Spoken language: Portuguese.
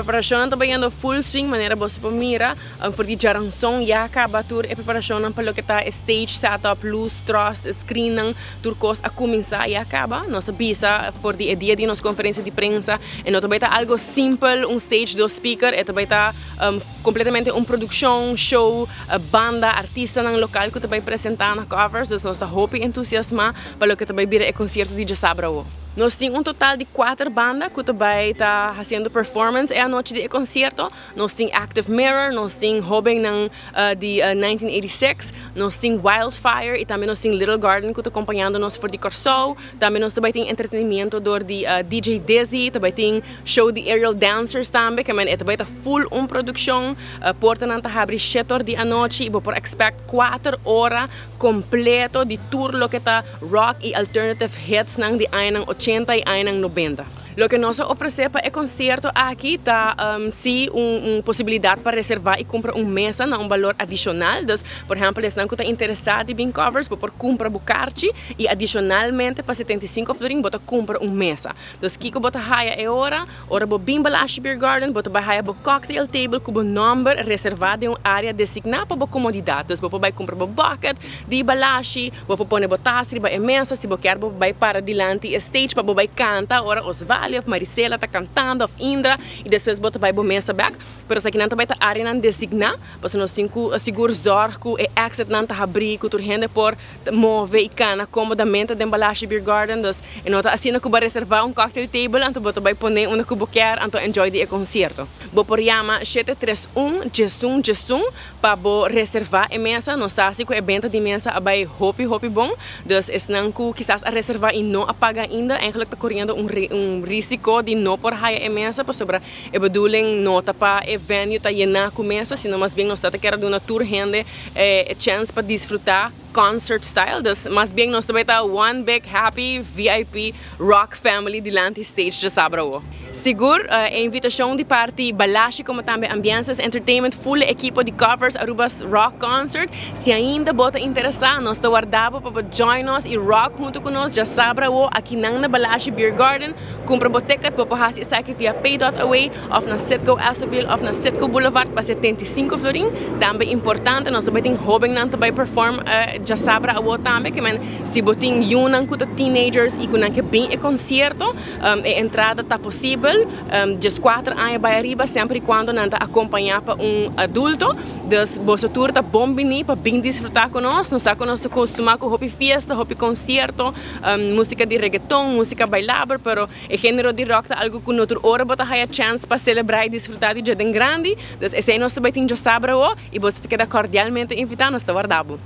preparação também ando full swing, maneira você pode mirar, por de jarangson já acaba tur e preparação para o que tá stage setup, luz, troço, screen, turcos a começar e acaba. Nossa bisa por dia de nossa conferência de prensa e não também tá algo simples, stage dos speaker e também tá completamente produção, show, banda, artista no local que também apresentar na covers, então nós tá hope entusiasma para o que também vira o concerto de Jasabrao. Nós temos total de 4 bandas que também está fazendo performance a noite de concerto. Nós temos Active Mirror, nós temos Hobbing de 1986, nós temos Wildfire e também nós temos Little Garden que está acompanhando nós por de Corso. Também nós também temos entretenimento de DJ Dizzy, também tem show de Aerial Dancers também, que também está full produção. Porta não está abrindo 7 horas da noite e por expect 4 horas completo de tour lo que está rock e alternative hits nang di ay ng 80 e ay ng 90. Lo que nós oferecemos para o concerto aqui está sim uma possibilidade para reservar e comprar uma mesa a valor adicional. Então, por exemplo, se não está interessado em covers, pode comprar o carte e adicionalmente para 75 florin, pode comprar uma mesa. Então, Kiko bota haya é hora bo Bimbalashi Beer Garden, bota haya bo cocktail table com o número reservado em uma área designada para a comodidade. Então, você vai comprar o bucket de Balashi, você pode botar se vai mesa, se você quer vai para dilante stage para você cantar, ora Osvaldo Maricela está cantando, Indra, e depois bota vai mesa back, pero sa kinanta vai ta área não designa, porque nós temos seguro zorco e exit não tá abrir, que gente por move e cana comodamente dentro Balashi Beer Garden, dus e nota assim na kuba reservar cocktail table, anto bota vai poner uma kubo quer, anto enjoy de concerto. Bo por llama 731 Jesum para bo reservar a mesa, nós sabe que o evento de mesa vai hopi bom, dus es não ku quizás a reservar e não apaga ainda, eigenlijk está correndo risiko de não por haya imensa para sobre a bedoeling nota para o venue tá llenar começa, sino mais bem nós está querendo uma tour gente chance para desfrutar concert style, dus mais bem nós também tá one big happy VIP rock family delante stage de Jasabrao. Seguro, a invitação de parte Balashi como também Ambiances Entertainment, full equipo de covers Arubas Rock Concert. Se ainda bota interessar, nós está guardado para join nós e rock junto com nós Jasabrao aqui na Balashi Beer Garden. Compra o ticket para fazer isso aqui via Pay.away, of na Sitco Elsevier, of na Sitco Boulevard para 75 florin. Também importante, nós também tem Hobbing não também perform Jasabrao também, que se botin yunang com teenagers e com que bem é concerto, a entrada está possível. Just 4 anos para arriba, sempre e quando não está acompanhado por adulto. Dus você tour está bom para bem desfrutar com nós. Nós estamos acostumados com hopi fiesta, hopi concerto, música de reggaeton, música bailável, pero o gênero de rock está algo que noutra hora bota a chance para celebrar e desfrutar de Jardim Grande. Dus esse é nosso baitinho de Jasabrao e você queda cordialmente invitado, nós está guardado.